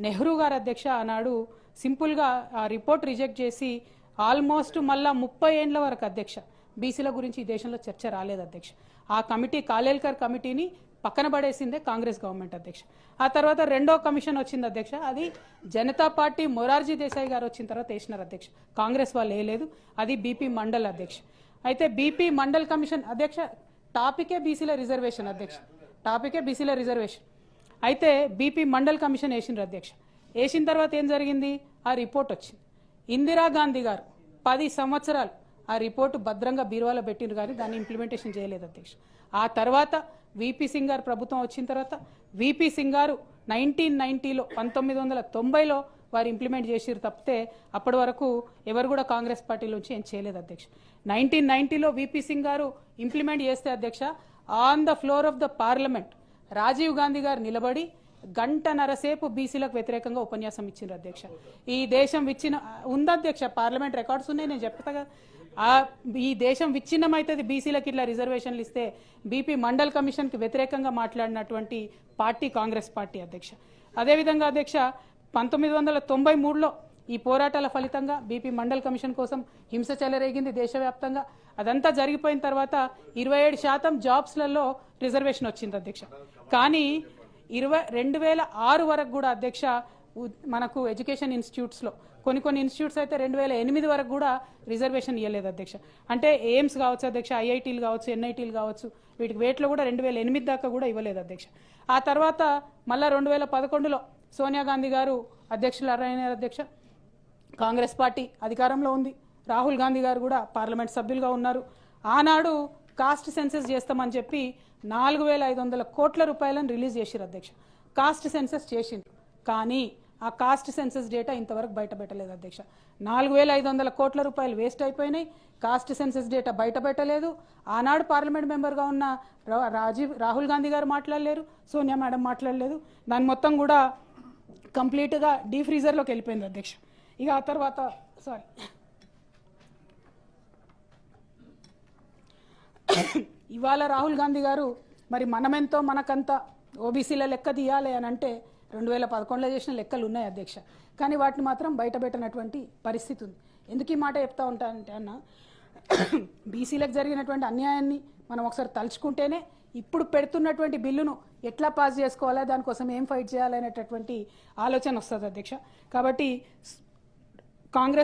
నెహ్రూ గారు అధ్యక్ష ఆనాడు సింపుల్ గా ఆ రిపోర్ట్ రిజెక్ట్ చేసి ఆల్మోస్ట్ మళ్ళా 30 ఏండ్ల వరకు అధ్యక్ష బీసీల గురించి ఈ దేశంలో చర్చ రాలేదు అధ్యక్ష. ఆ కమిటీ కాలేల్కర్ కమిటీని పక్కన పడేసిందే కాంగ్రెస్ గవర్నమెంట్ అధ్యక్ష. ఆ తర్వాత రెండో కమిషన్ వచ్చింది అధ్యక్ష, అది జనతా పార్టీ మొరార్జీ దేశాయ్ గారు వచ్చిన తర్వాత వేసినారు అధ్యక్ష, కాంగ్రెస్ వాళ్ళు వేయలేదు. అది బీపీ మండల్ అధ్యక్ష. అయితే బీపీ మండల్ కమిషన్ అధ్యక్ష టాపికే బీసీల రిజర్వేషన్ అధ్యక్ష, టాపికే బీసీల రిజర్వేషన్. అయితే బీపీ మండల్ కమిషన్ వేసిండ్రు అధ్యక్ష. వేసిన తర్వాత ఏం జరిగింది, ఆ రిపోర్ట్ వచ్చింది. ఇందిరాగాంధీ గారు 10 సంవత్సరాలు ఆ రిపోర్టు భద్రంగా బీరువాలో పెట్టిండ్రు, కానీ దాన్ని ఇంప్లిమెంటేషన్ చేయలేదు అధ్యక్ష. ఆ తర్వాత విపి సింగ్ గారు ప్రభుత్వం వచ్చిన తర్వాత విపి సింగ్ గారు 1990లో 1990లో వారు ఇంప్లిమెంట్ చేసిరు తప్పితే అప్పటి వరకు ఎవరు కూడా కాంగ్రెస్ పార్టీలోంచి ఏం చేయలేదు అధ్యక్ష. 1990లో విపి సింగ్ గారు ఇంప్లిమెంట్ చేస్తే అధ్యక్ష, on the floor of the parliament Rajiv Gandhi గారు నిలబడి గంటన్నరసేపు బీసీలకు వ్యతిరేకంగా ఉపన్యాసం ఇచ్చిండ్రు అధ్యక్ష. ఈ దేశం ఉంది అధ్యక్ష, పార్లమెంట్ రికార్డ్స్ ఉన్నాయి, నేను చెప్తా. ఈ దేశం విచ్ఛిన్నమైతుంది బీసీలకు ఇట్లా రిజర్వేషన్లు ఇస్తే బీపీ మండల్ కమిషన్కి వ్యతిరేకంగా మాట్లాడినటువంటి పార్టీ కాంగ్రెస్ పార్టీ అధ్యక్ష. అదేవిధంగా అధ్యక్ష 1993లో ఈ పోరాటాల ఫలితంగా బీపీ మండల్ కమిషన్ కోసం హింస చెలరేగింది దేశవ్యాప్తంగా. అదంతా జరిగిపోయిన తర్వాత 27% జాబ్స్లలో రిజర్వేషన్ వచ్చింది అధ్యక్ష. కానీ 2006 వరకు కూడా అధ్యక్ష మనకు ఎడ్యుకేషన్ ఇన్స్టిట్యూట్స్లో కొన్ని ఇన్స్టిట్యూట్స్ అయితే 2008 వరకు కూడా రిజర్వేషన్ ఇవ్వలేదు అధ్యక్ష. అంటే ఎయిమ్స్ కావచ్చు అధ్యక్ష, ఐఐటీలు కావచ్చు, ఎన్ఐటీలు కావచ్చు, వీటికి వేట్లో కూడా 2008 దాకా కూడా ఇవ్వలేదు అధ్యక్ష. ఆ తర్వాత మళ్ళా 2011లో సోనియా గాంధీ గారు అధ్యక్షులైన అధ్యక్ష, కాంగ్రెస్ పార్టీ అధికారంలో ఉంది, రాహుల్ గాంధీ గారు కూడా పార్లమెంట్ సభ్యులుగా ఉన్నారు. ఆనాడు కాస్ట్ సెన్సెస్ చేస్తామని చెప్పి 4500 కోట్ల రూపాయలను రిలీజ్ చేసిరు అధ్యక్ష. కాస్ట్ సెన్సెస్ చేసిండ్రు, కానీ ఆ కాస్ట్ సెన్సెస్ డేటా ఇంతవరకు బయట పెట్టలేదు అధ్యక్ష. 4500 కోట్ల రూపాయలు వేస్ట్ అయిపోయినాయి, కాస్ట్ సెన్సెస్ డేటా బయట పెట్టలేదు. ఆనాడు పార్లమెంట్ మెంబర్గా ఉన్న రాహుల్ గాంధీ గారు మాట్లాడలేరు, సోనియా మేడం మాట్లాడలేదు. దాని మొత్తం కూడా కంప్లీట్గా డీఫ్రీజర్లోకి వెళ్ళిపోయింది అధ్యక్ష. ఇక ఆ తర్వాత ఇవాళ రాహుల్ గాంధీ గారు మరి మనమెంతో మనకంతా ఓబీసీల లెక్క తీయాలి అని అంటే 2011లో చేసిన లెక్కలు ఉన్నాయి అధ్యక్ష, కానీ వాటిని మాత్రం బయట పెట్టినటువంటి పరిస్థితి ఉంది. ఎందుకు ఈ మాట చెప్తా ఉంటానంటే అన్న, బీసీలకు జరిగినటువంటి అన్యాయాన్ని మనం ఒకసారి తలుచుకుంటేనే ఇప్పుడు పెడుతున్నటువంటి బిల్లును ఎట్లా పాస్ చేసుకోవాలా, దానికోసం ఏం ఫైట్ చేయాలనేటటువంటి ఆలోచన వస్తుంది అధ్యక్ష. కాబట్టి కాంగ్రెస్